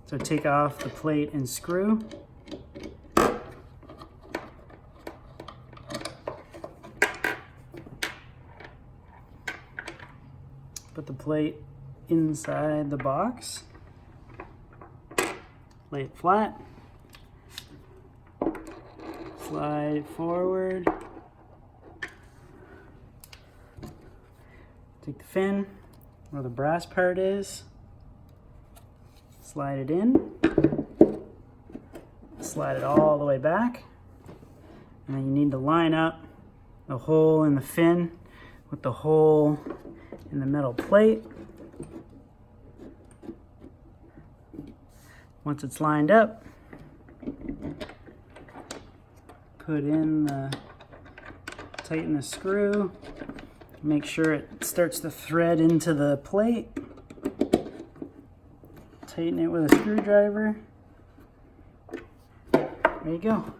So take off the plate and screw. Put the plate inside the box. Lay it flat. Slide it forward. Take the fin where the brass part is. Slide it in. Slide it all the way back. And then you need to line up the hole in the fin with the hole in the metal plate. Once it's lined up, tighten the screw, make sure it starts to thread into the plate. Tighten it with a screwdriver. There you go.